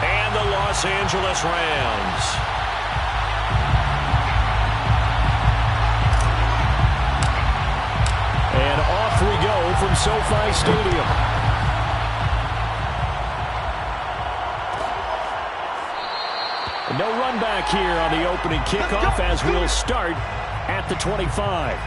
and the Los Angeles Rams. And off we go from SoFi Stadium. No run back here on the opening kickoff as we'll start at the 25.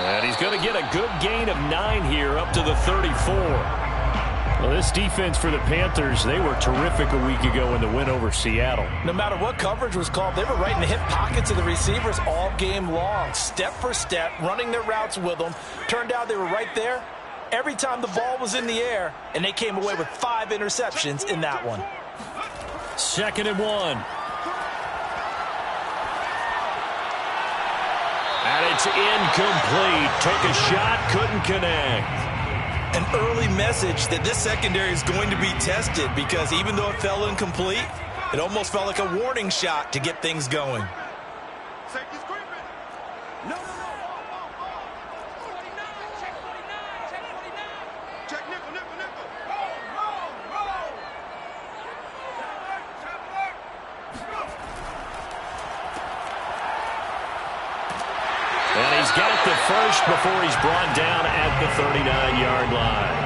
And he's going to get a good gain of 9 here up to the 34. Well, this defense for the Panthers, they were terrific a week ago in the win over Seattle. No matter what coverage was called, they were right in the hip pockets of the receivers all game long. Step for step, running their routes with them. Turned out they were right there every time the ball was in the air, and they came away with 5 interceptions in that one. 2nd and 1. And it's incomplete. Took a shot, couldn't connect. An early message that this secondary is going to be tested because even though it fell incomplete, it almost felt like a warning shot to get things going. And he's got the first before he's brought down at the 39-yard line.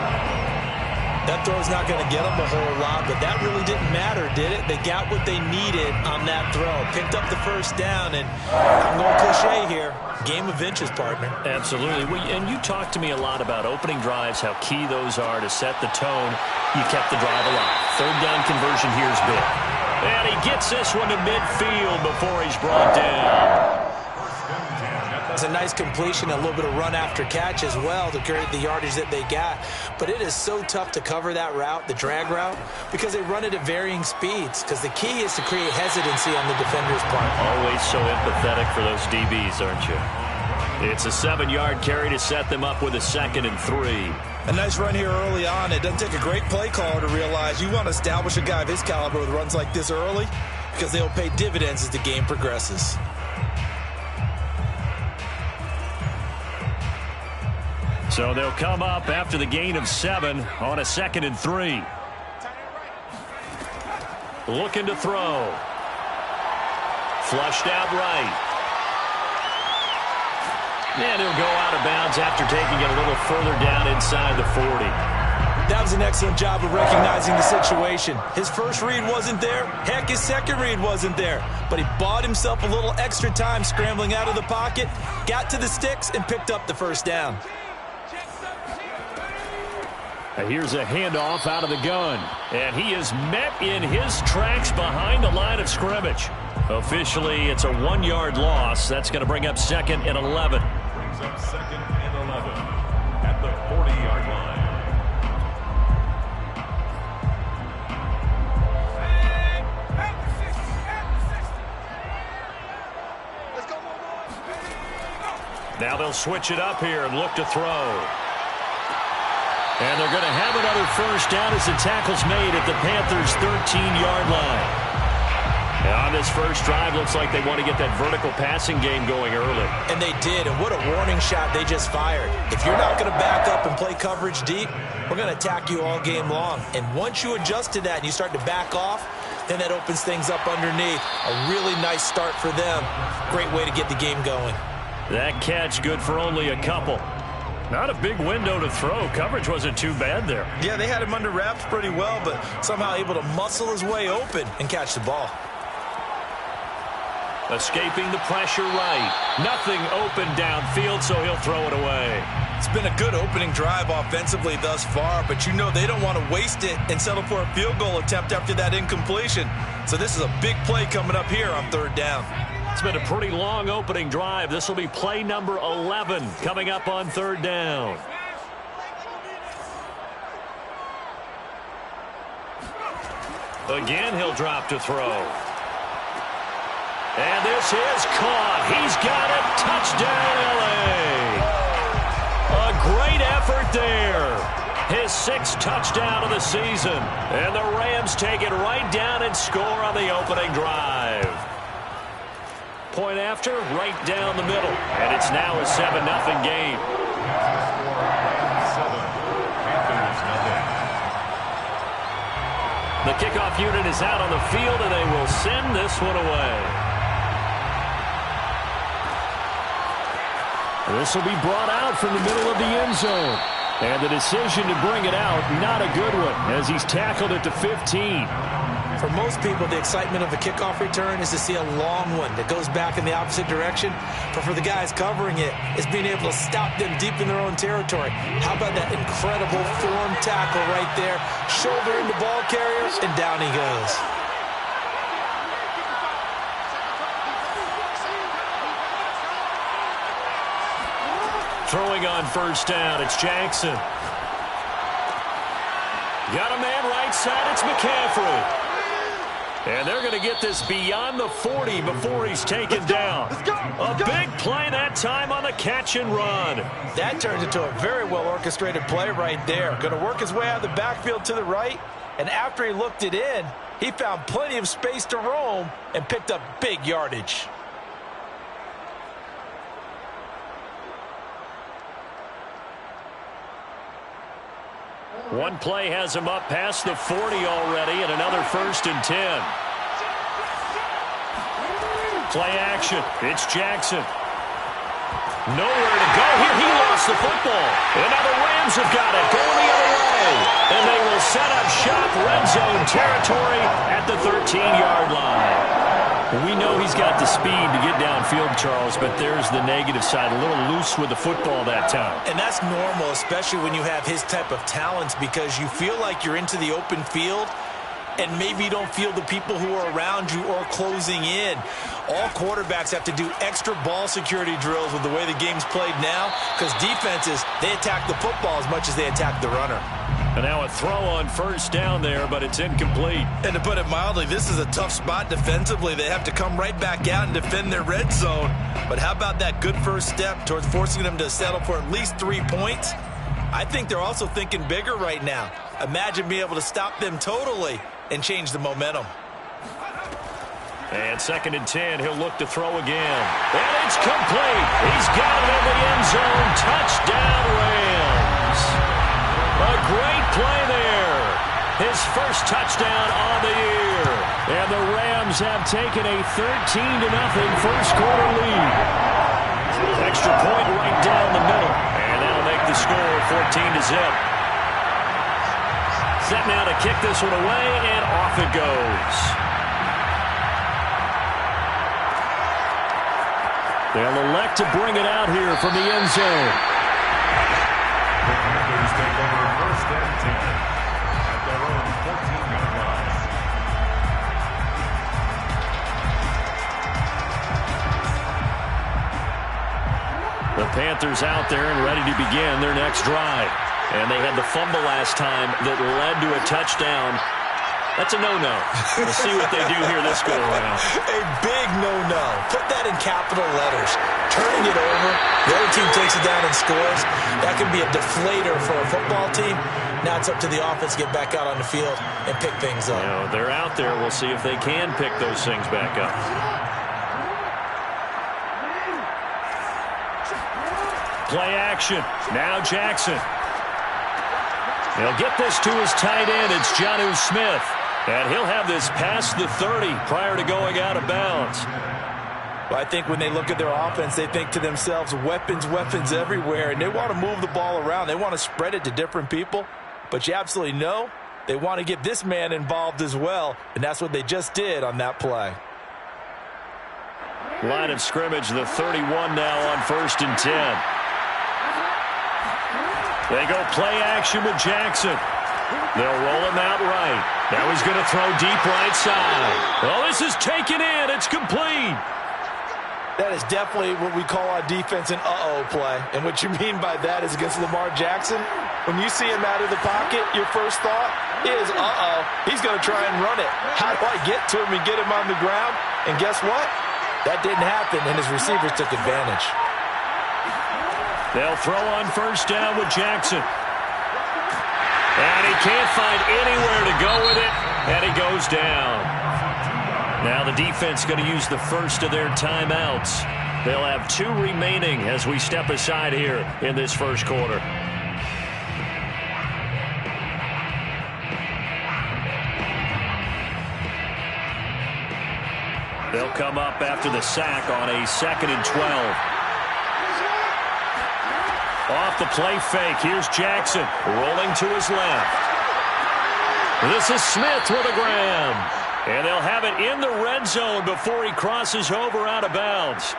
That throw's not going to get them a whole lot, but that really didn't matter, did it? They got what they needed on that throw. Picked up the first down, and I'm going cliche here. Game of inches, partner. Absolutely. And you talked to me a lot about opening drives, how key those are to set the tone. You kept the drive alive. 3rd down conversion here is big. And he gets this one to midfield before he's brought down. It's a nice completion, a little bit of run after catch as well to create the yardage that they got. But it is so tough to cover that route, the drag route, because they run it at varying speeds. Because the key is to create hesitancy on the defender's part. Always so empathetic for those DBs, aren't you? It's a 7-yard carry to set them up with a 2nd and 3. A nice run here early on. It doesn't take a great play caller to realize you want to establish a guy of his caliber with runs like this early because they'll pay dividends as the game progresses. So they'll come up after the gain of 7 on a 2nd and 3. Looking to throw. Flushed out right. And he'll go out of bounds after taking it a little further down inside the 40. That was an excellent job of recognizing the situation. His first read wasn't there. Heck, his second read wasn't there. But he bought himself a little extra time scrambling out of the pocket, got to the sticks, and picked up the first down. Here's a handoff out of the gun. And he is met in his tracks behind the line of scrimmage. Officially, it's a 1-yard loss. That's going to bring up 2nd and 11. Brings up 2nd and 11 at the 40-yard line. Now they'll switch it up here and look to throw. And they're going to have another first down as the tackle's made at the Panthers' 13-yard line. And on this first drive, looks like they want to get that vertical passing game going early. And they did, and what a warning shot they just fired. If you're not going to back up and play coverage deep, we're going to attack you all game long. And once you adjust to that and you start to back off, then that opens things up underneath. A really nice start for them. Great way to get the game going. That catch good for only a couple. Not a big window to throw. Coverage wasn't too bad there. Yeah, they had him under wraps pretty well, but somehow able to muscle his way open and catch the ball. Escaping the pressure right. Nothing open downfield, so he'll throw it away. It's been a good opening drive offensively thus far, but you know they don't want to waste it and settle for a field goal attempt after that incompletion. So this is a big play coming up here on 3rd down. It's been a pretty long opening drive. This will be play number 11 coming up on 3rd down. Again, he'll drop to throw. And this is caught. He's got it. Touchdown, L.A. A great effort there. His 6th touchdown of the season. And the Rams take it right down and score on the opening drive. Point after, right down the middle. And it's now a 7-0 game. The kickoff unit is out on the field, and they will send this one away. This will be brought out from the middle of the end zone. And the decision to bring it out, not a good one, as he's tackled it to 15. For most people, the excitement of a kickoff return is to see a long one that goes back in the opposite direction. But for the guys covering it, it's being able to stop them deep in their own territory. How about that incredible form tackle right there? Shoulder into ball carrier, and down he goes. Throwing on first down, it's Jackson. Got a man right side, it's McCaffrey. And they're going to get this beyond the 40 before he's taken down. A big play that time on the catch and run. That turns into a very well-orchestrated play right there. Going to work his way out of the backfield to the right. And after he looked it in, he found plenty of space to roam and picked up big yardage. One play has him up past the 40 already, and another 1st and 10. Play action. It's Jackson. Nowhere to go here. He lost the football. And now the Rams have got it. Going the other way. And they will set up shop, red zone territory at the 13-yard line. We know he's got the speed to get downfield, Charles, but there's the negative side. A little loose with the football that time. And that's normal, especially when you have his type of talents, because you feel like you're into the open field and maybe you don't feel the people who are around you or closing in. All quarterbacks have to do extra ball security drills with the way the game's played now, because defenses, they attack the football as much as they attack the runner. And now a throw on first down there, but it's incomplete. And to put it mildly, this is a tough spot defensively. They have to come right back out and defend their red zone. But how about that good first step towards forcing them to settle for at least 3 points? I think they're also thinking bigger right now. Imagine being able to stop them totally and change the momentum. And 2nd and 10, he'll look to throw again. And it's complete. He's got it in the end zone. Touchdown, Rams. A great play there. His first touchdown on the year. And the Rams have taken a 13-0 first-quarter lead. Extra point right down the middle. And that'll make the score 14-0. Set now to kick this one away, and off it goes. They'll elect to bring it out here from the end zone. The Panthers take over 1st and 10 at their own 14-yard line. The Panthers out there and ready to begin their next drive. And they had the fumble last time that led to a touchdown. That's a no-no. We'll see what they do here this go-around. A big no-no. Put that in capital letters. Turning it over, the other team takes it down and scores. That can be a deflator for a football team. Now it's up to the offense to get back out on the field and pick things up. You know, they're out there. We'll see if they can pick those things back up. Play action. Now Jackson. He'll get this to his tight end. It's Jonnu Smith. And he'll have this past the 30 prior to going out of bounds. Well, I think when they look at their offense, they think to themselves, weapons, weapons everywhere. And they want to move the ball around. They want to spread it to different people. But you absolutely know they want to get this man involved as well. And that's what they just did on that play. Line of scrimmage, the 31 now on 1st and 10. They go play action with Jackson. They'll roll him out right. Now he's going to throw deep right side. Oh, this is taken in. It's complete. That is definitely what we call on defense an uh-oh play. And what you mean by that is against Lamar Jackson. When you see him out of the pocket, your first thought is, uh-oh, he's going to try and run it. How do I get to him and get him on the ground? And guess what? That didn't happen, and his receivers took advantage. They'll throw on first down with Jackson. And he can't find anywhere to go with it, and he goes down. Now the defense going to use the first of their timeouts. They'll have 2 remaining as we step aside here in this first quarter. They'll come up after the sack on a 2nd and 12. Off the play fake, here's Jackson rolling to his left. This is Smith with a grab. And they'll have it in the red zone before he crosses over out of bounds.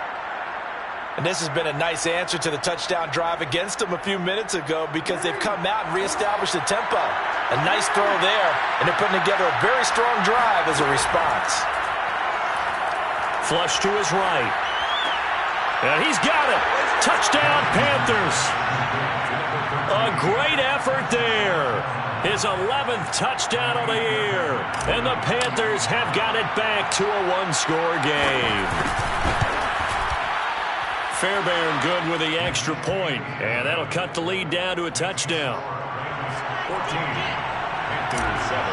And this has been a nice answer to the touchdown drive against them a few minutes ago because they've come out and reestablished the tempo. A nice throw there, and they're putting together a very strong drive as a response. Flush to his right. And he's got it. Touchdown, Panthers. A great effort there. His 11th touchdown of the year. And the Panthers have got it back to a 1-score game. Fairbairn good with the extra point. And that'll cut the lead down to a touchdown. 14, Panthers 7.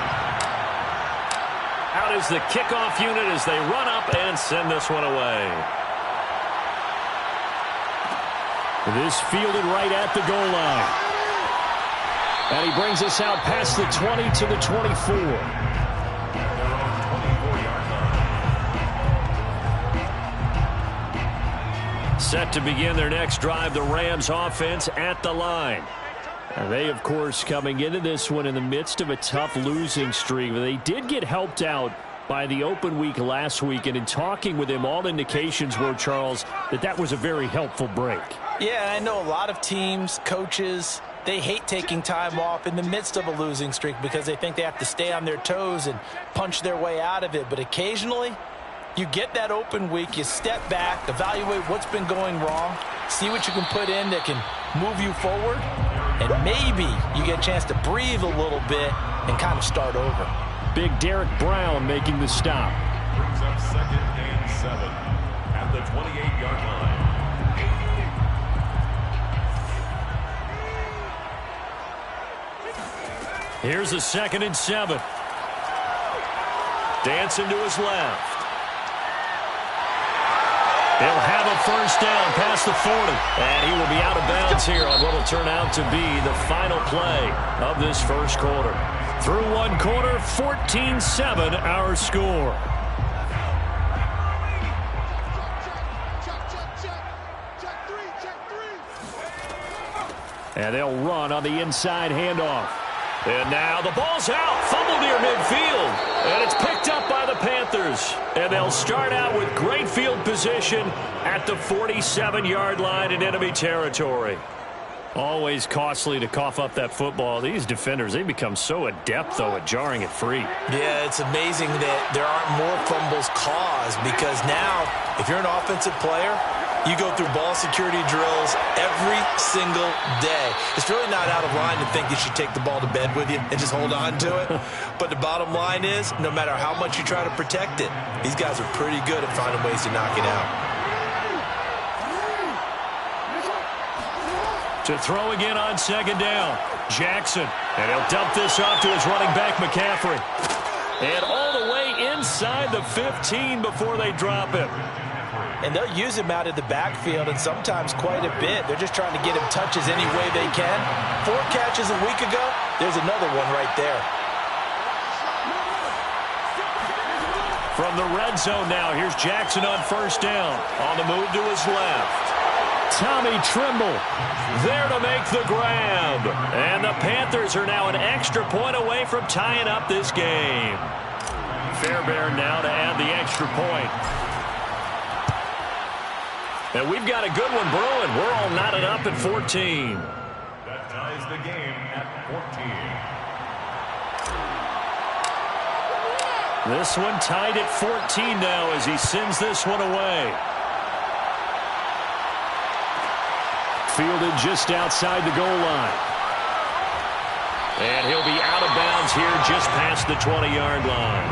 Out is the kickoff unit as they run up and send this one away. This fielded right at the goal line. And he brings us out past the 20 to the 24. Set to begin their next drive, the Rams offense at the line. And they, of course, coming into this one in the midst of a tough losing streak. They did get helped out by the open week last week, and in talking with him, all indications were, Charles, that was a very helpful break. Yeah, I know a lot of teams, coaches, they hate taking time off in the midst of a losing streak because they think they have to stay on their toes and punch their way out of it. But occasionally, you get that open week, you step back, evaluate what's been going wrong, see what you can put in that can move you forward, and maybe you get a chance to breathe a little bit and kind of start over. Big Derek Brown making the stop. Brings up 2nd and 7 at the 28-yard line. Here's a 2nd and 7. Dancing to his left. He'll have a first down past the 40. And he will be out of bounds here on what will turn out to be the final play of this first quarter. Through one quarter, 14-7 our score. And they'll run on the inside handoff. And now the ball's out. Fumble near midfield. And it's picked up by the Panthers. And they'll start out with great field position at the 47-yard line in enemy territory. Always costly to cough up that football. These defenders, they become so adept, though, at jarring it free. Yeah, it's amazing that there aren't more fumbles caused because now, if you're an offensive player, you go through ball security drills every single day. It's really not out of line to think you should take the ball to bed with you and just hold on to it. But the bottom line is, no matter how much you try to protect it, these guys are pretty good at finding ways to knock it out. To throw again on 2nd down. Jackson. And he'll dump this off to his running back, McCaffrey. And all the way inside the 15 before they drop him. And they'll use him out of the backfield, and sometimes quite a bit. They're just trying to get him touches any way they can. 4 catches a week ago. There's another one right there. From the red zone now, here's Jackson on first down. On the move to his left. Tommy Trimble there to make the grab. And the Panthers are now an extra point away from tying up this game. Fairbairn now to add the extra point. And we've got a good one brewing. We're all knotted up at 14. That ties the game at 14. This one tied at 14 now as he sends this one away. Fielded just outside the goal line. And he'll be out of bounds here just past the 20-yard line.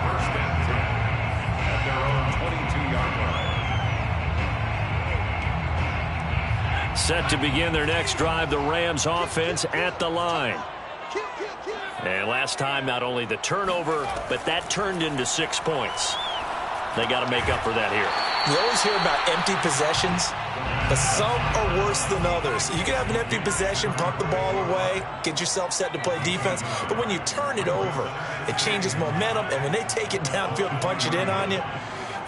First and 10 at their own 22-yard line. Set to begin their next drive, the Rams offense at the line. And last time, not only the turnover, but that turned into 6 points. They got to make up for that here. You always hear about empty possessions, but some are worse than others. You can have an empty possession, pump the ball away, get yourself set to play defense, but when you turn it over, it changes momentum, and when they take it downfield and punch it in on you,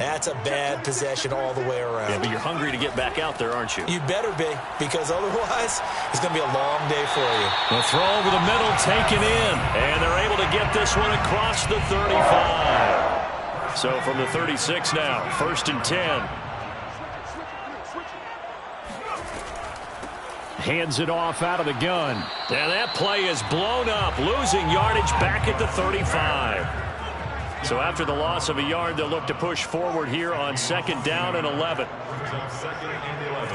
that's a bad possession all the way around. Yeah, but you're hungry to get back out there, aren't you? You better be, because otherwise, it's going to be a long day for you. The throw over the middle taken in, and they're able to get this one across the 35. So from the 36 now, 1st and 10. Hands it off out of the gun. And that play is blown up, losing yardage back at the 35. So after the loss of a yard, they'll look to push forward here on 2nd down and 11. 2nd and 11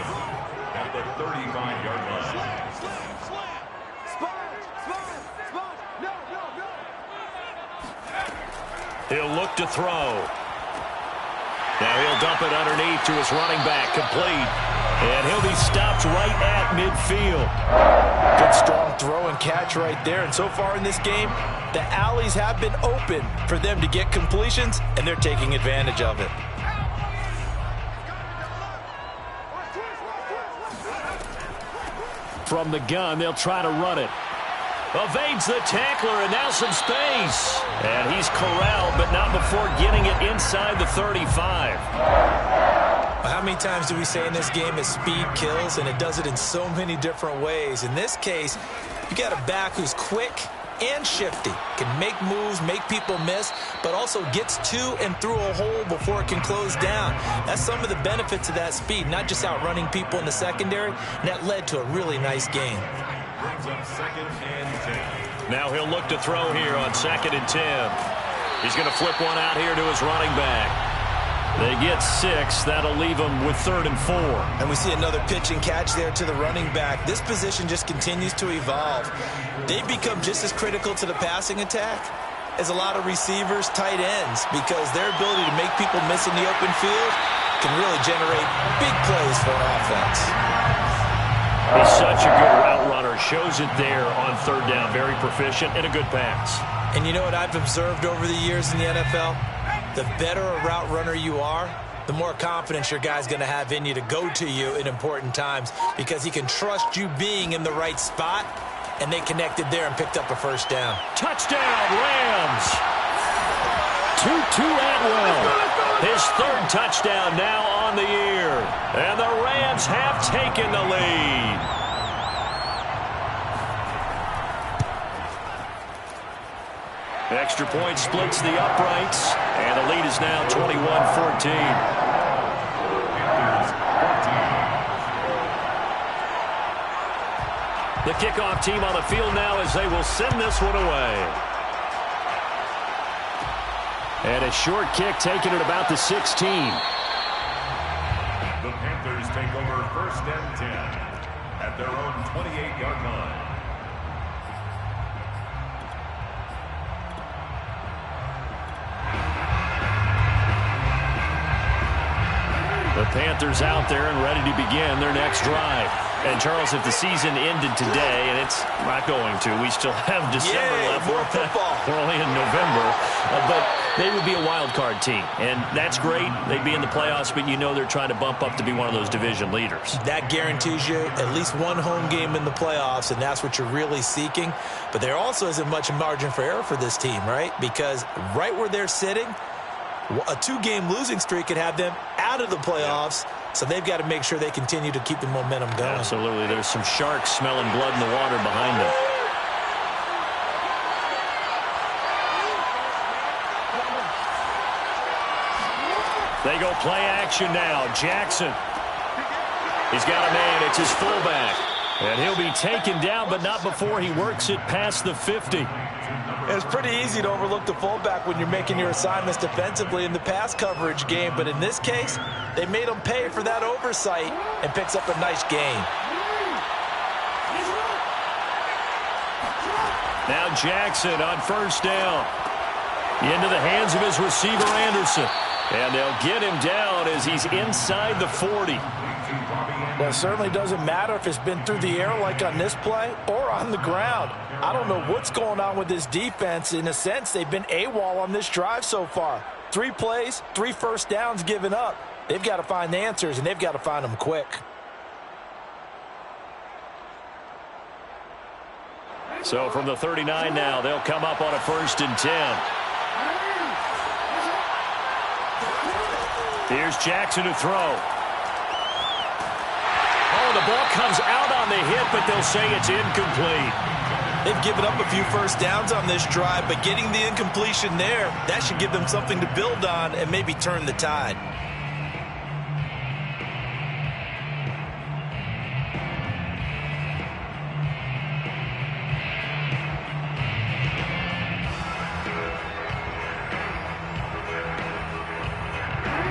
at the 35-yard line. He'll look to throw. Now he'll dump it underneath to his running back, complete. And he'll be stopped right at midfield. Good strong throw and catch right there. And so far in this game, the alleys have been open for them to get completions, and they're taking advantage of it. From the gun, they'll try to run it. Evades the tackler, and now some space. And he's corralled, but not before getting it inside the 35. How many times do we say in this game that speed kills, and it does it in so many different ways? In this case, you got a back who's quick and shifty, can make moves, make people miss, but also gets to and through a hole before it can close down. That's some of the benefits of that speed, not just outrunning people in the secondary, and that led to a really nice game. Brings up 2nd and 10. Now he'll look to throw here on 2nd and 10. He's going to flip one out here to his running back. They get 6. That'll leave them with 3rd and 4. And we see another pitch and catch there to the running back. This position just continues to evolve. They've become just as critical to the passing attack as a lot of receivers, tight ends, because their ability to make people miss in the open field can really generate big plays for an offense. He's such a good route runner. Shows it there on 3rd down. Very proficient and a good pass. And you know what I've observed over the years in the NFL? The better a route runner you are, the more confidence your guy's going to have in you to go to you in important times, because he can trust you being in the right spot, and they connected there and picked up a 1st down. Touchdown, Rams! Tutu Atwell. His 3rd touchdown now on the year. And the Rams have taken the lead. Extra point splits the uprights, and the lead is now 21-14. The kickoff team on the field now as they will send this one away. And a short kick taken at about the 16. The Panthers take over 1st and 10 at their own 28-yard line. The Panthers out there and ready to begin their next drive. And, Charles, if the season ended today, and it's not going to, we still have December left. More football. We're only in November. But they would be a wild card team, and that's great. They'd be in the playoffs, but you know they're trying to bump up to be one of those division leaders. That guarantees you at least one home game in the playoffs, and that's what you're really seeking. But there also isn't much margin for error for this team, right? Because right where they're sitting, a 2-game losing streak could have them out of the playoffs, so they've got to make sure they continue to keep the momentum going. Absolutely. There's some sharks smelling blood in the water behind them. They go play action now. Jackson. He's got a man. It's his fullback. And he'll be taken down, but not before he works it past the 50. It's pretty easy to overlook the fullback when you're making your assignments defensively in the pass coverage game, but in this case, they made him pay for that oversight and picks up a nice gain. Now Jackson on 1st down. Into the hands of his receiver, Anderson. And they'll get him down as he's inside the 40. Well, it certainly doesn't matter if it's been through the air like on this play or on the ground. I don't know what's going on with this defense. In a sense, they've been AWOL on this drive so far. 3 plays, 3 first downs given up. They've got to find answers, and they've got to find them quick. So from the 39 now, they'll come up on a 1st and 10. Here's Jackson to throw. Oh, the ball comes out on the hit, but they'll say it's incomplete. They've given up a few first downs on this drive, but getting the incompletion there, that should give them something to build on and maybe turn the tide.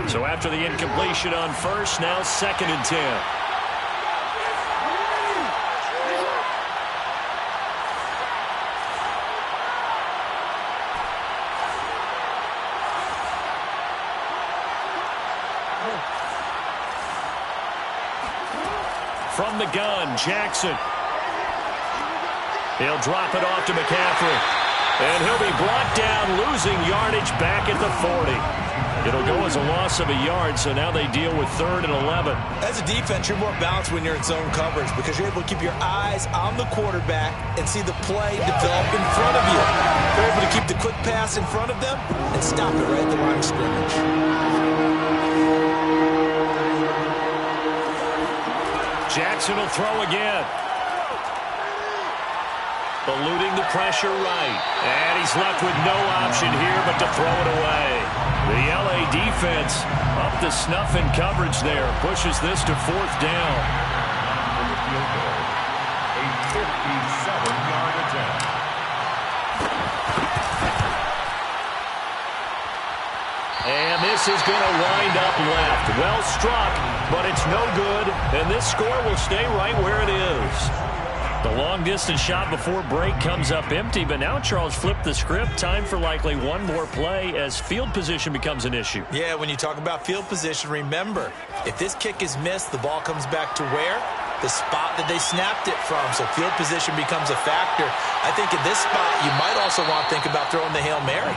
So after the incompletion on 1st, now 2nd and 10. From the gun, Jackson. He'll drop it off to McCaffrey. And he'll be brought down, losing yardage back at the 40. It'll go as a loss of a yard, so now they deal with 3rd and 11. As a defense, you're more balanced when you're in zone coverage because you're able to keep your eyes on the quarterback and see the play develop in front of you. They're able to keep the quick pass in front of them and stop it right at the line of scrimmage. Jackson will throw again. Eluding the pressure right. And he's left with no option here but to throw it away. The LA defense up to snuff in coverage there. Pushes this to 4th down. A 57-yard attempt. And this is going to wind up left. Well struck, but it's no good. And this score will stay right where it is. The long-distance shot before break comes up empty, but now Charles flipped the script. Time for likely one more play as field position becomes an issue. Yeah, when you talk about field position, remember, if this kick is missed, the ball comes back to where? The spot that they snapped it from. So field position becomes a factor. I think in this spot, you might also want to think about throwing the Hail Mary.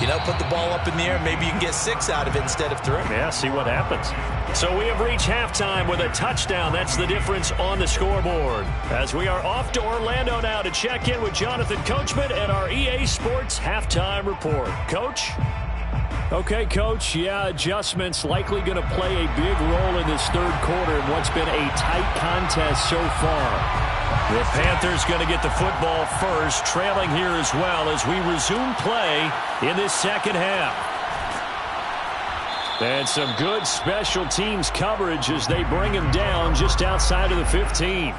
You know, put the ball up in the air. Maybe you can get 6 out of it instead of 3. Yeah, see what happens. So we have reached halftime with a touchdown. That's the difference on the scoreboard. As we are off to Orlando now to check in with Jonathan Coachman and our EA Sports Halftime Report. Coach? Okay, Coach, yeah, adjustments likely going to play a big role in this 3rd quarter in what's been a tight contest so far. The Panthers going to get the football first, trailing here as well as we resume play in this 2nd half. And some good special teams coverage as they bring him down just outside of the 15.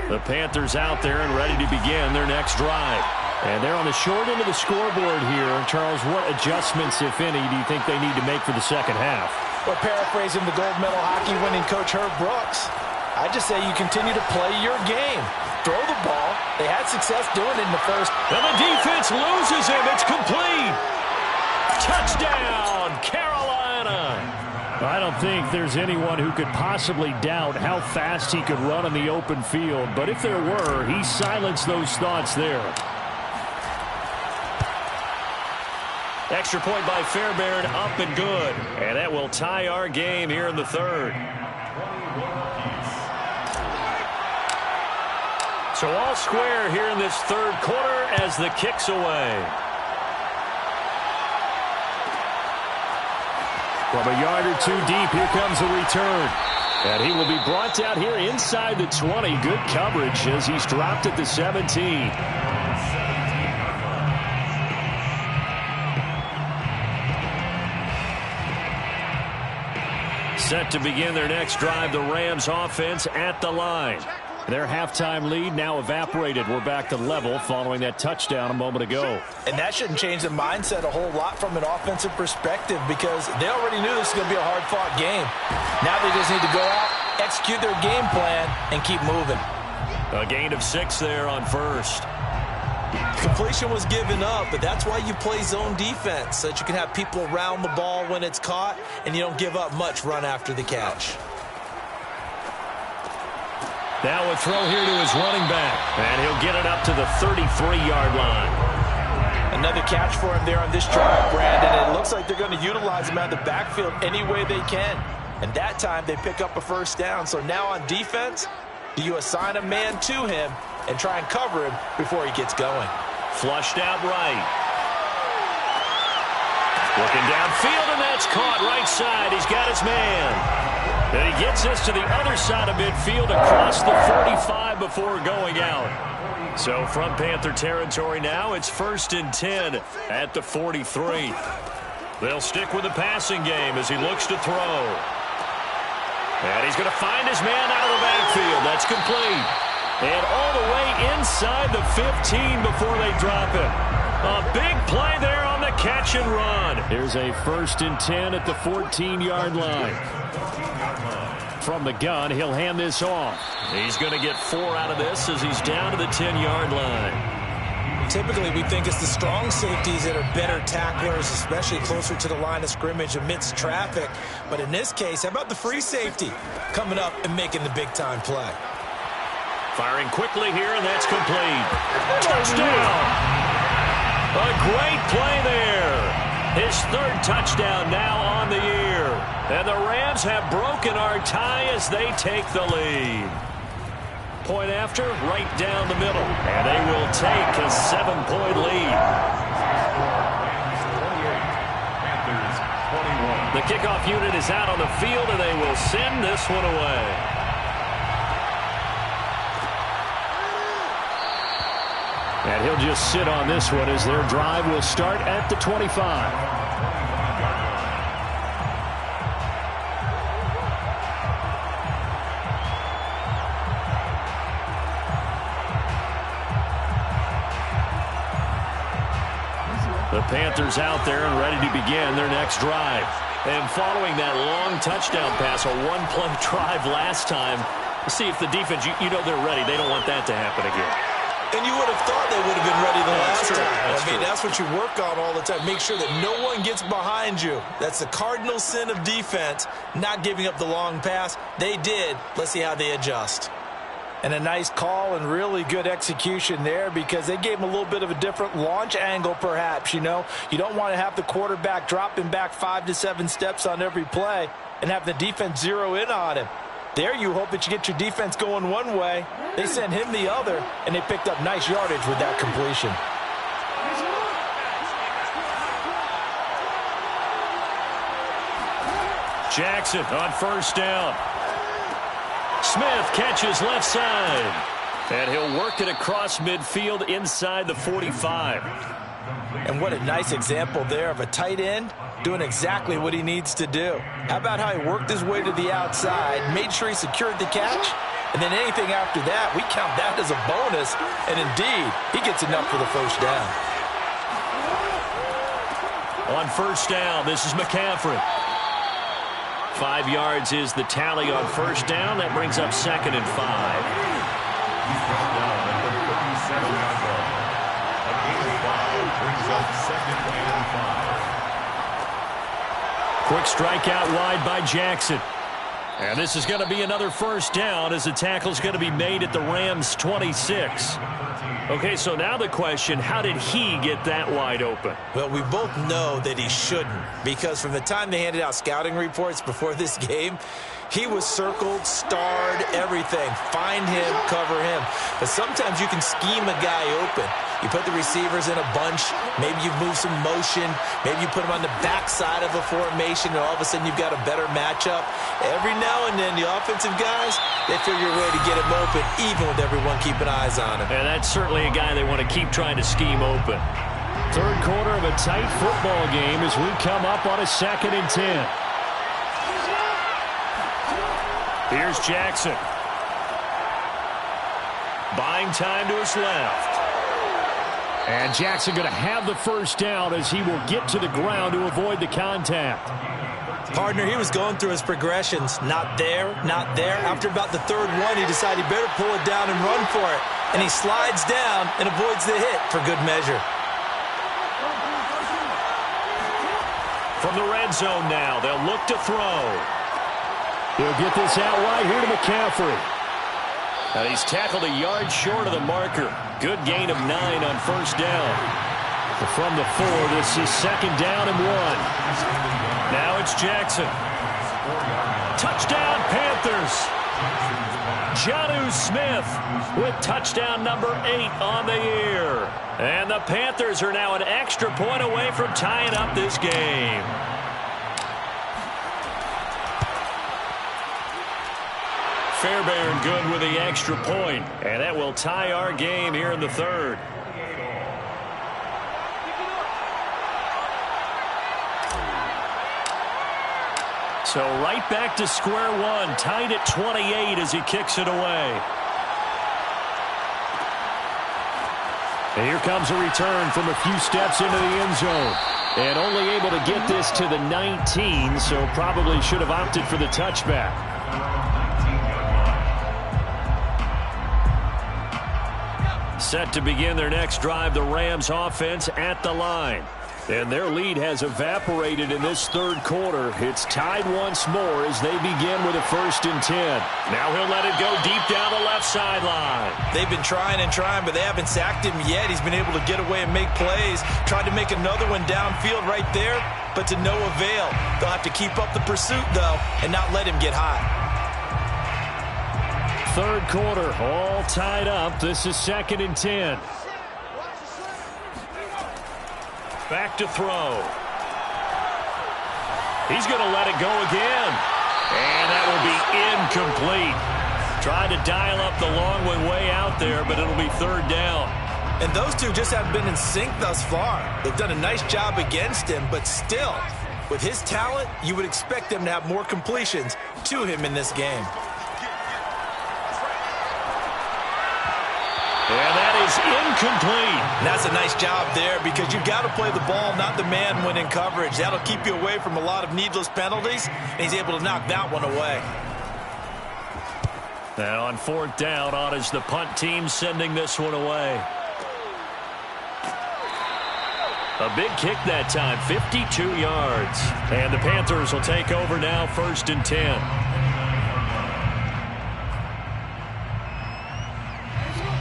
The Panthers out there and ready to begin their next drive. And they're on the short end of the scoreboard here. Charles, what adjustments, if any, do you think they need to make for the 2nd half? Well, paraphrasing the gold medal hockey winning coach Herb Brooks, I just say you continue to play your game. Throw the ball. They had success doing it in the 1st. And the defense loses him. It's complete. Touchdown, Carolina. I don't think there's anyone who could possibly doubt how fast he could run on the open field. But if there were, he silenced those thoughts there. Extra point by Fairbairn, up and good. And that will tie our game here in the 3rd. So all square here in this 3rd quarter as the kick's away. From a yard or 2 deep, here comes a return. And he will be brought down here inside the 20. Good coverage as he's dropped at the 17. Set to begin their next drive, the Rams offense at the line. Their halftime lead now evaporated. We're back to level following that touchdown a moment ago. And that shouldn't change the mindset a whole lot from an offensive perspective because they already knew this was going to be a hard-fought game. Now they just need to go out, execute their game plan, and keep moving. A gain of 6 there on first. Completion was given up, but that's why you play zone defense, so that you can have people around the ball when it's caught, and you don't give up much run after the catch. Now a throw here to his running back, and he'll get it up to the 33-yard line. Another catch for him there on this drive, Brandon, and it looks like they're going to utilize him out of the backfield any way they can. And that time they pick up a first down, so now on defense, do you assign a man to him and try and cover him before he gets going? Flushed out right. Looking downfield, and that's caught right side. He's got his man. And he gets this to the other side of midfield across the 45 before going out. So from Panther territory now, it's 1st and 10 at the 43. They'll stick with the passing game as he looks to throw. And he's going to find his man out of the backfield. That's complete. And all the way inside the 15 before they drop it. A big play there on the catch and run. Here's a 1st and 10 at the 14-yard line. From the gun, he'll hand this off. He's going to get 4 out of this as he's down to the 10-yard line. Typically, we think it's the strong safeties that are better tacklers, especially closer to the line of scrimmage amidst traffic. But in this case, how about the free safety coming up and making the big-time play? Firing quickly here, and that's complete. Touchdown! A great play there. His 3rd touchdown now on the year. And the Rams have broken our tie as they take the lead. Point after, right down the middle. And they will take a 7-point lead. The kickoff unit is out on the field, and they will send this one away. And he'll just sit on this one as their drive will start at the 25. The Panthers out there and ready to begin their next drive. And following that long touchdown pass, a one-play drive last time, see if the defense, you know they're ready. They don't want that to happen again. And you would have thought they would have been ready the last time. That's what you work on all the time. Make sure that no one gets behind you. That's the cardinal sin of defense, not giving up the long pass. They did. Let's see how they adjust. And a nice call and really good execution there because they gave him a little bit of a different launch angle perhaps, you know. You don't want to have the quarterback dropping back 5 to 7 steps on every play and have the defense zero in on him. There you hope that you get your defense going one way. They sent him the other, and they picked up nice yardage with that completion. Jackson on 1st down. Smith catches left side. And he'll work it across midfield inside the 45. And what a nice example there of a tight end doing exactly what he needs to do. How about how he worked his way to the outside, made sure he secured the catch, and then anything after that, we count that as a bonus. And indeed, he gets enough for the 1st down. On 1st down, this is McCaffrey. 5 yards is the tally on 1st down. That brings up 2nd and 5. Quick strikeout wide by Jackson. And this is going to be another 1st down as the tackle is going to be made at the Rams' 26. Okay, so now the question, how did he get that wide open? Well, we both know that he shouldn't because from the time they handed out scouting reports before this game, he was circled, starred, everything. Find him, cover him. But sometimes you can scheme a guy open. You put the receivers in a bunch. Maybe you move some motion. Maybe you put them on the backside of a formation, and all of a sudden you've got a better matchup. Every now and then, the offensive guys, they figure a way to get him open, even with everyone keeping eyes on him. And that's certainly a guy they want to keep trying to scheme open. 3rd quarter of a tight football game as we come up on a 2nd and 10. Here's Jackson. buying time to his left. And Jackson going to have the first down as he will get to the ground to avoid the contact. Partner, he was going through his progressions. Not there, not there. After about the third one, he decided he better pull it down and run for it. And he slides down and avoids the hit for good measure. From the red zone now, they'll look to throw. He'll get this out right here to McCaffrey. And he's tackled a yard short of the marker. Good gain of 9 on first down. From the 4, this is second down and 1. Now it's Jackson. Touchdown, Panthers. Jonnu Smith with touchdown number 8 on the year. And the Panthers are now an extra point away from tying up this game. Fairbairn good with the extra point, and that will tie our game here in the third. So right back to square one, tied at 28 as he kicks it away. And here comes a return from a few steps into the end zone. And only able to get this to the 19, so probably should have opted for the touchback. Set to begin their next drive, the Rams offense at the line. And their lead has evaporated in this third quarter. It's tied once more as they begin with a 1st and 10. Now he'll let it go deep down the left sideline. They've been trying and trying, but they haven't sacked him yet. He's been able to get away and make plays. Tried to make another one downfield right there, but to no avail. They'll have to keep up the pursuit, though, and not let him get hot. Third quarter, all tied up. This is 2nd and 10. Back to throw. He's going to let it go again. And that will be incomplete. Tried to dial up the long one way out there, but it'll be 3rd down. And those two just haven't been in sync thus far. They've done a nice job against him, but still, with his talent, you would expect them to have more completions to him in this game. And that is incomplete. And that's a nice job there because you've got to play the ball, not the man when in coverage. That'll keep you away from a lot of needless penalties, and he's able to knock that one away. Now on 4th down, on is the punt team sending this one away. A big kick that time, 52 yards. And the Panthers will take over now, 1st and 10.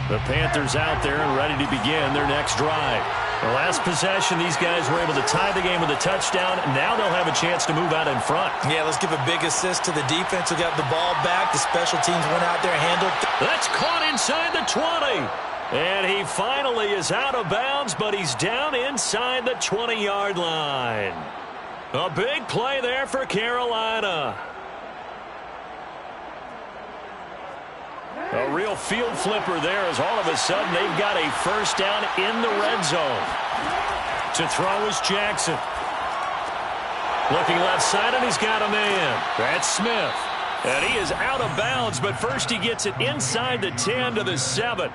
The Panthers out there and ready to begin their next drive. The last possession, these guys were able to tie the game with a touchdown. Now they'll have a chance to move out in front. Yeah, let's give a big assist to the defense who got the ball back. The special teams went out there, handled. That's caught inside the 20. And he finally is out of bounds, but he's down inside the 20-yard line. A big play there for Carolina. A real field flipper there as all of a sudden they've got a 1st down in the red zone. To throw is Jackson. Looking left side, and he's got a man. That's Smith. And he is out of bounds, but first he gets it inside the 10 to the 7.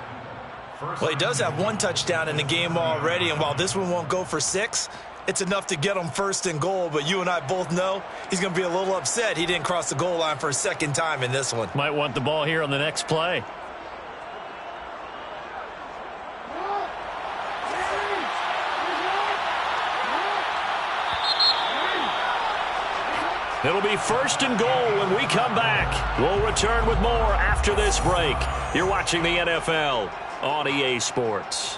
Well, he does have 1 touchdown in the game already, and while this one won't go for 6, it's enough to get him 1st and goal, but you and I both know he's going to be a little upset he didn't cross the goal line for a 2nd time in this one. Might want the ball here on the next play. It'll be 1st and goal when we come back. We'll return with more after this break. You're watching the NFL on EA Sports.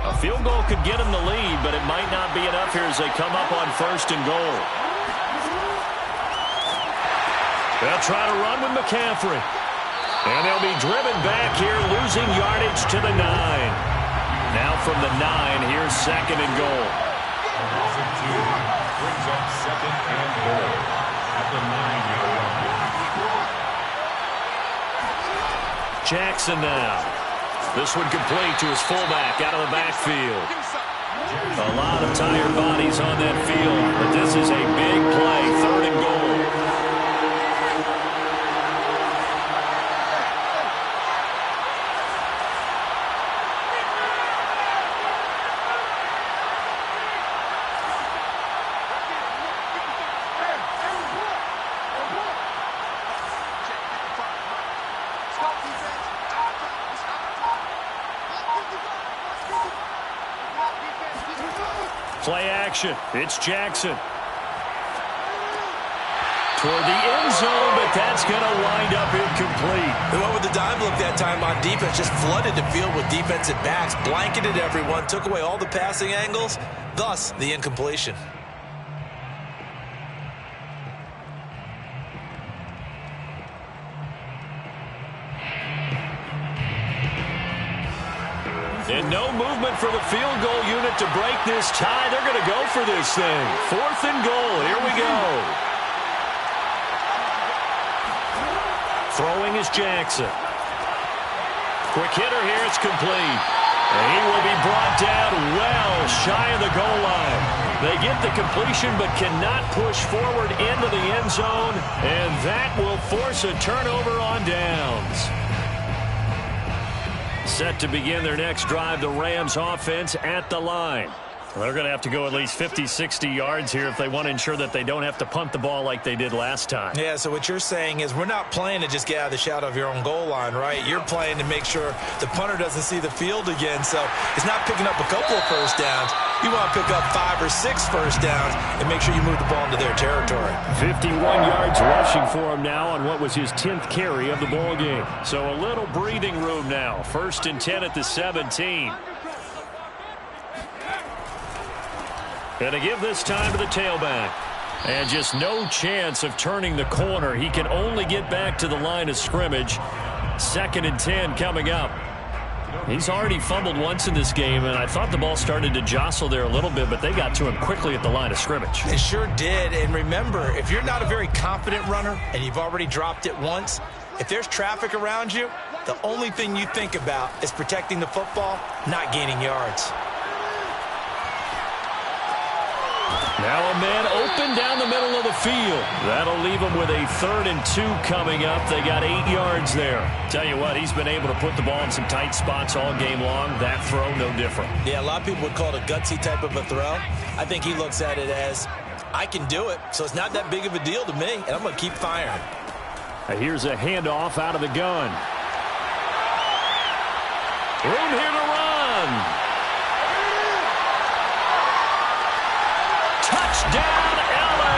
A field goal could get him the lead, but it might not be enough here as they come up on 1st and goal. They'll try to run with McCaffrey. And they'll be driven back here, losing yardage to the 9. Now from the 9, here's 2nd and goal. Brings up 2nd and goal at the 9-yard line. Jackson now. This one complete to his fullback out of the backfield. A lot of tired bodies on that field, but this is a big play, 3rd and goal. Play action. It's Jackson. Toward the end zone, but that's going to wind up incomplete. They went with the dime look that time on defense, just flooded the field with defensive backs, blanketed everyone, took away all the passing angles, thus the incompletion. And no movement for the field goal unit to break this tie. They're going to go for this thing. 4th and goal. Here we go. Throwing is Jackson. Quick hitter here. It's complete. And he will be brought down well shy of the goal line. They get the completion but cannot push forward into the end zone. And that will force a turnover on downs. Set to begin their next drive, the Rams offense at the line. Well, they're going to have to go at least 50, 60 yards here if they want to ensure that they don't have to punt the ball like they did last time. Yeah, so what you're saying is we're not playing to just get out of the shadow of your own goal line, right? You're playing to make sure the punter doesn't see the field again. So it's not picking up a couple of first downs. You want to pick up 5 or 6 first downs and make sure you move the ball into their territory. 51 yards rushing for him now on what was his 10th carry of the ball game. So a little breathing room now. 1st and 10 at the 17. And to give this time to the tailback. And just no chance of turning the corner. He can only get back to the line of scrimmage. 2nd and 10 coming up. He's already fumbled once in this game, and I thought the ball started to jostle there a little bit, but they got to him quickly at the line of scrimmage. It sure did. And remember, if you're not a very confident runner and you've already dropped it once, if there's traffic around you, the only thing you think about is protecting the football, not gaining yards. Now a man open down the middle of the field. That'll leave him with a 3rd and 2 coming up. They got 8 yards there. Tell you what, he's been able to put the ball in some tight spots all game long. That throw, no different. Yeah, a lot of people would call it a gutsy type of a throw. I think he looks at it as, I can do it, so it's not that big of a deal to me, and I'm going to keep firing. Now here's a handoff out of the gun. Room here to run. Touchdown, LA!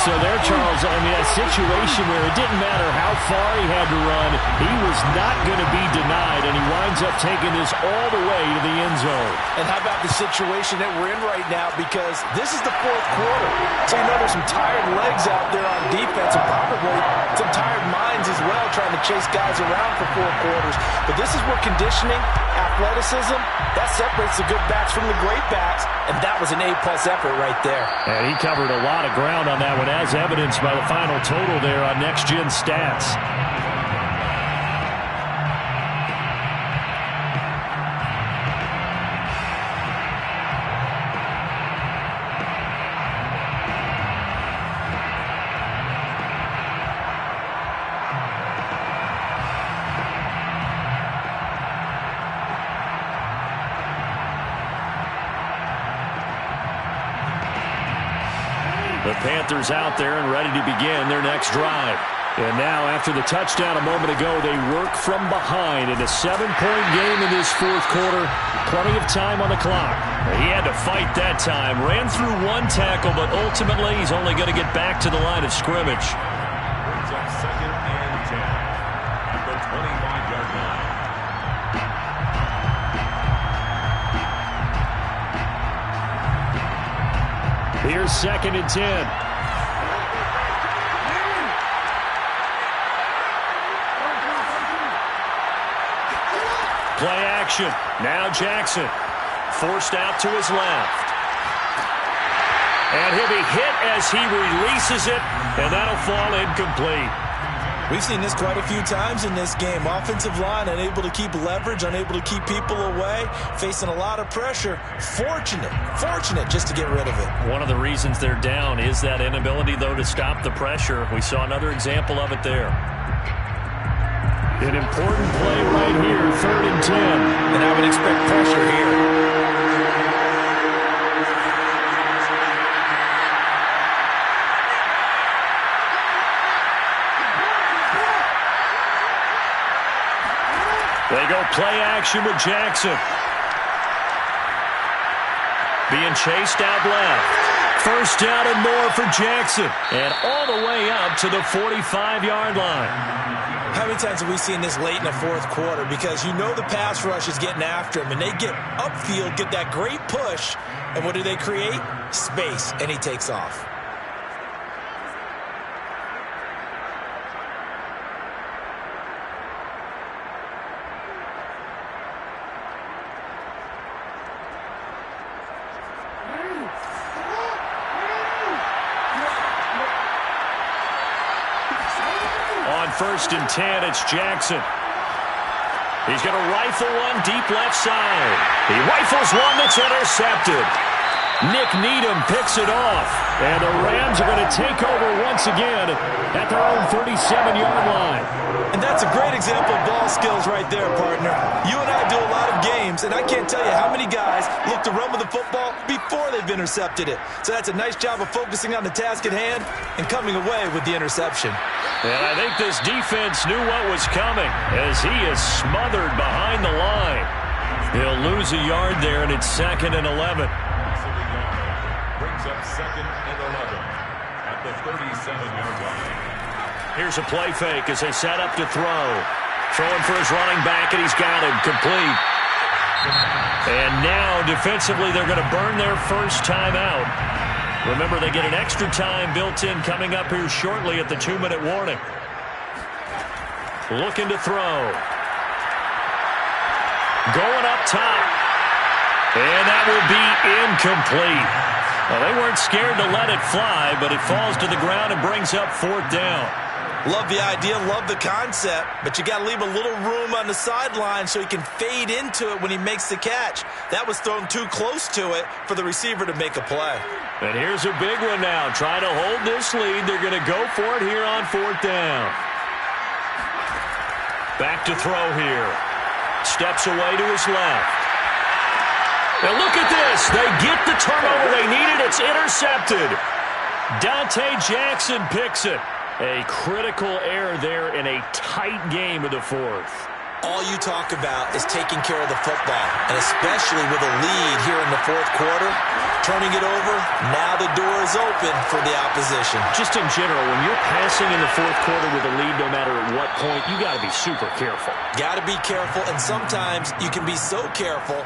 So there, Charles, I mean, a situation where it didn't matter how far he had to run, he was not going to be denied, and he winds up taking this all the way to the end zone. And how about the situation that we're in right now, because this is the 4th quarter. So you know there's some tired legs out there on defense and probably some tired minds as well trying to chase guys around for 4 quarters. But this is where conditioning, athleticism, that separates the good backs from the great backs, and that was an A-plus effort right there. And he covered a lot of ground on that one, as evidenced by the final total there on Next Gen Stats. The Panthers out there and ready to begin their next drive. And now, after the touchdown a moment ago, they work from behind in a 7-point game in this 4th quarter. Plenty of time on the clock. He had to fight that time. Ran through 1 tackle, but ultimately he's only going to get back to the line of scrimmage. Brings up 2nd and 10 at the 25-yard line. Here's 2nd and 10. Play action. Now Jackson. Forced out to his left. And he'll be hit as he releases it, and that'll fall incomplete. We've seen this quite a few times in this game. Offensive line unable to keep leverage, unable to keep people away, facing a lot of pressure. Fortunate just to get rid of it. One of the reasons they're down is that inability, though, to stop the pressure. We saw another example of it there. An important play right here, 3rd and 10. And I would expect pressure here. They go play action with Jackson. being chased out left. First down and more for Jackson. And all the way up to the 45-yard line. How many times have we seen this late in the fourth quarter? Because you know the pass rush is getting after him, and they get upfield, get that great push, and what do they create? Space, and he takes off. First and 10, it's Jackson. He's going to rifle one deep left side. He rifles one that's intercepted. Nick Needham picks it off. And the Rams are going to take over once again at their own 37-yard line. And that's a great example of ball skills right there, partner. You and I do a lot of games, and I can't tell you how many guys look to run with the football before they've intercepted it. So that's a nice job of focusing on the task at hand and coming away with the interception. And I think this defense knew what was coming as he is smothered behind the line. He'll lose a yard there, and it's 2nd and 11. Brings up 2nd and 11 at the 37-yard line. Here's a play fake as they set up to throw. Throwing for his running back, and he's got him complete. And now, defensively, they're going to burn their first time out. Remember, they get an extra time built in coming up here shortly at the 2-minute warning. Looking to throw. Going up top. And that will be incomplete. Well, they weren't scared to let it fly, but it falls to the ground and brings up 4th down. Love the idea, love the concept, but you got to leave a little room on the sideline so he can fade into it when he makes the catch. That was thrown too close to it for the receiver to make a play. And here's a big one now. Trying to hold this lead. They're going to go for it here on 4th down. Back to throw here. Steps away to his left. Now look at this. They get the turnover they needed. It's intercepted. Dante Jackson picks it. A critical error there in a tight game of the 4th. All you talk about is taking care of the football, and especially with a lead here in the 4th quarter, turning it over, now the door is open for the opposition. Just in general, when you're passing in the 4th quarter with a lead, no matter at what point, you got to be super careful. Got to be careful, and sometimes you can be so careful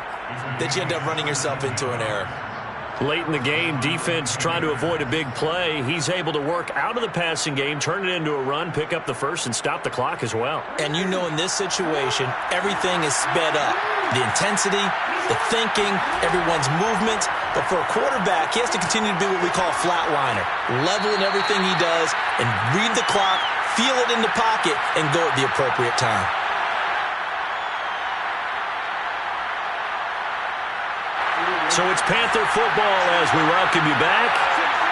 that you end up running yourself into an error. Late in the game, defense trying to avoid a big play. He's able to work out of the passing game, turn it into a run, pick up the first, and stop the clock as well. And you know in this situation, everything is sped up. The intensity, the thinking, everyone's movement. But for a quarterback, he has to continue to be what we call a flatliner. Level in everything he does and read the clock, feel it in the pocket, and go at the appropriate time. So it's Panther football as we welcome you back.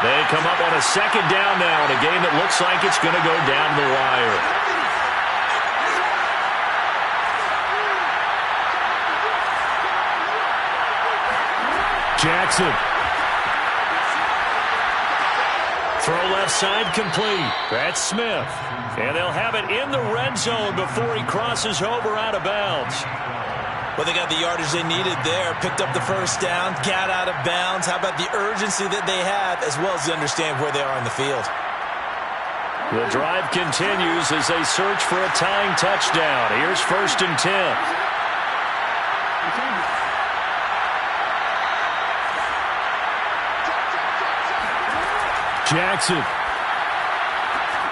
They come up on a 2nd down now in a game that looks like it's going to go down the wire. Jackson. Throw left side complete. That's Smith. And they'll have it in the red zone before he crosses over out of bounds. Well, they got the yardage they needed there, picked up the first down, got out of bounds. How about the urgency that they have, as well as they understand where they are on the field? The drive continues as they search for a tying touchdown. Here's 1st and 10. Jackson.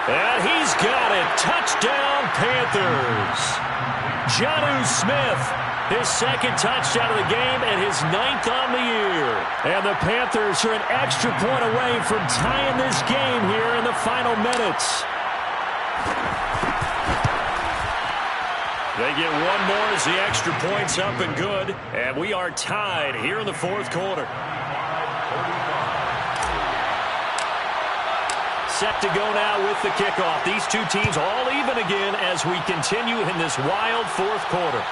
And he's got it. Touchdown, Panthers. Jonnu Smith. His 2nd touchdown of the game and his 9th on the year. And the Panthers are an extra point away from tying this game here in the final minutes. They get one more as the extra point's up and good. And we are tied here in the 4th quarter. Set to go now with the kickoff. These two teams all even again as we continue in this wild 4th quarter.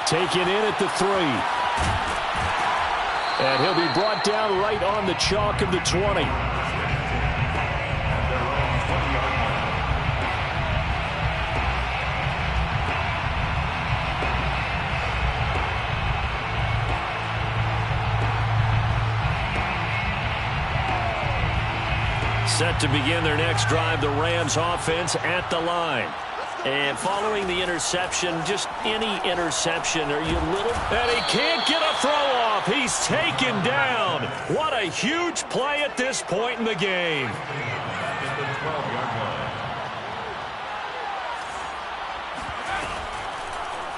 Taken in at the 3. And he'll be brought down right on the chalk of the 20. Set to begin their next drive, the Rams offense at the line. And following the interception, just any interception, are you a little... And he can't get a throw off. He's taken down. What a huge play at this point in the game.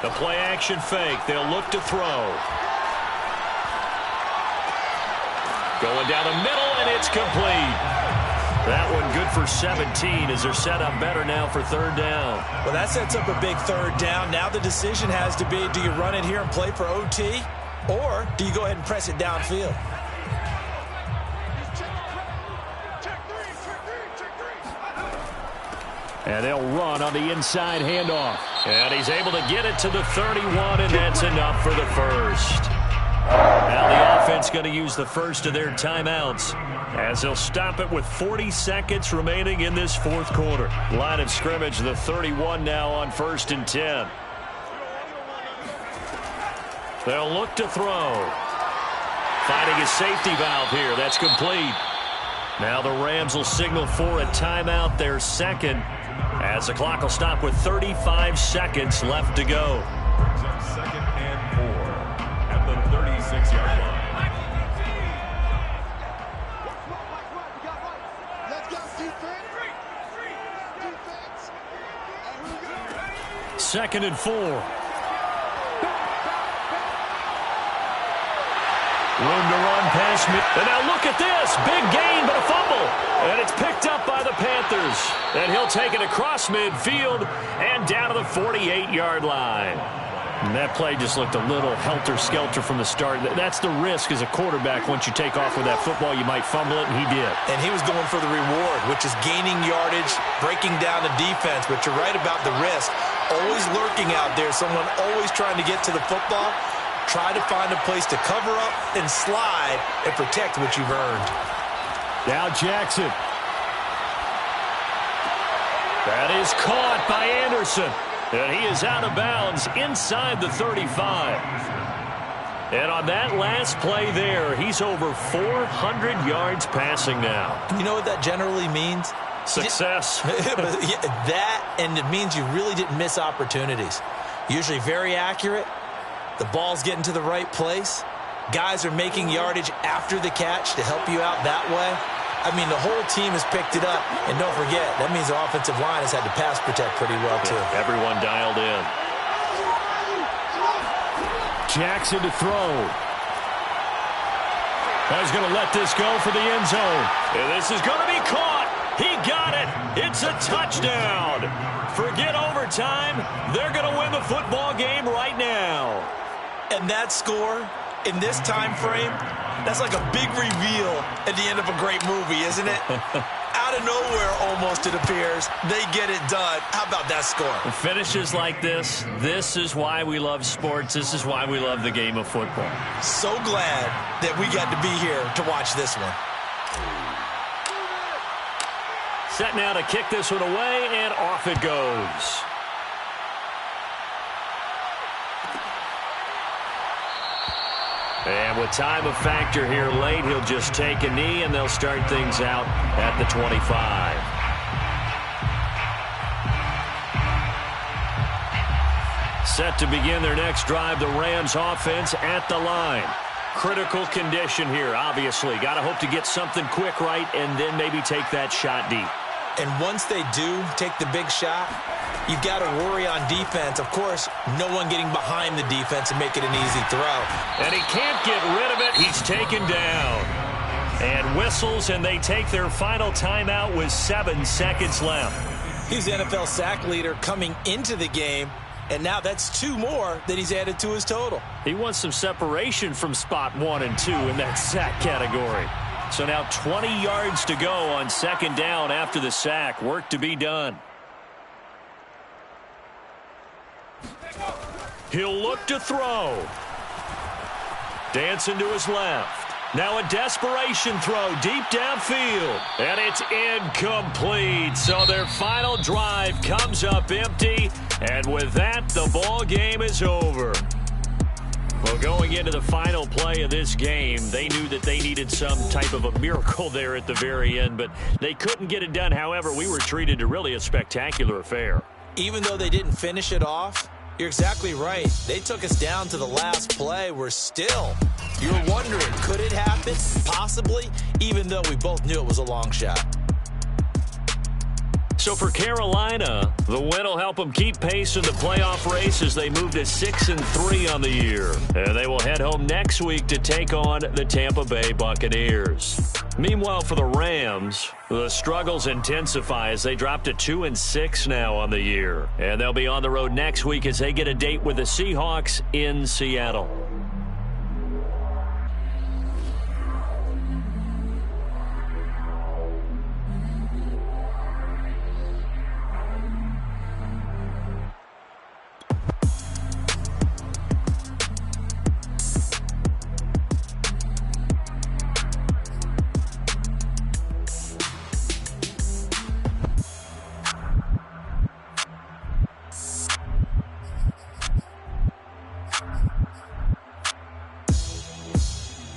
The play action fake. They'll look to throw. Going down the middle, and it's complete. That one good for 17 as they're set up better now for third down. Well, that sets up a big third down. Now the decision has to be, do you run it here and play for OT, or do you go ahead and press it downfield? And they'll run on the inside handoff. And he's able to get it to the 31, and that's enough for the first. Now the offense going to use the first of their timeouts as they'll stop it with 40 seconds remaining in this fourth quarter. Line of scrimmage, the 31 now on 1st and 10. They'll look to throw. Finding a safety valve here. That's complete. Now the Rams will signal for a timeout, their second, as the clock will stop with 35 seconds left to go. Brings up 2nd and 4 at the 36-yard line. Second and 4. Room to run past me. And now look at this. Big gain, but a fumble. And it's picked up by the Panthers. And he'll take it across midfield and down to the 48-yard line. And that play just looked a little helter-skelter from the start. That's the risk as a quarterback. Once you take off with that football, you might fumble it, and he did. And he was going for the reward, which is gaining yardage, breaking down the defense. But you're right about the risk. Always lurking out there, someone always trying to get to the football. Try to find a place to cover up and slide and protect what you've earned. Now Jackson. That is caught by Anderson. And he is out of bounds inside the 35. And on that last play there, he's over 400 yards passing now. You know what that generally means? Success. That, and it means you really didn't miss opportunities. Usually very accurate. The ball's getting to the right place. Guys are making yardage after the catch to help you out that way. I mean, the whole team has picked it up. And don't forget, that means the offensive line has had to pass protect pretty well, too. Everyone dialed in. Jackson to throw. He's going to let this go for the end zone. And this is going to be caught. He got it. It's a touchdown. Forget overtime. They're going to win the football game right now. And that score in this time frame, that's like a big reveal at the end of a great movie, isn't it? Out of nowhere, almost, it appears. They get it done. How about that score? Finishes like this is why we love sports. This is why we love the game of football. So glad that we got to be here to watch this one. Set now to kick this one away, and off it goes. And with time a factor here late, he'll just take a knee, and they'll start things out at the 25. Set to begin their next drive, the Rams offense at the line. Critical condition here, obviously. Got to hope to get something quick right and then maybe take that shot deep. And once they do take the big shot, you've got to worry on defense. Of course, no one getting behind the defense and make it an easy throw. And he can't get rid of it. He's taken down. And whistles, and they take their final timeout with 7 seconds left. He's the NFL sack leader coming into the game, and now that's 2 more that he's added to his total. He wants some separation from spot 1 and 2 in that sack category. So now 20 yards to go on 2nd down after the sack. Work to be done. He'll look to throw. Dancing to his left. Now a desperation throw deep downfield. And it's incomplete. So their final drive comes up empty. And with that, the ball game is over. Well, going into the final play of this game, they knew that they needed some type of a miracle there at the very end, but they couldn't get it done. However, we were treated to really a spectacular affair. Even though they didn't finish it off, you're exactly right. They took us down to the last play. You're wondering, could it happen? Possibly, even though we both knew it was a long shot. So for Carolina, the win will help them keep pace in the playoff race as they move to 6-3 on the year. And they will head home next week to take on the Tampa Bay Buccaneers. Meanwhile, for the Rams, the struggles intensify as they drop to 2-6 now on the year. And they'll be on the road next week as they get a date with the Seahawks in Seattle.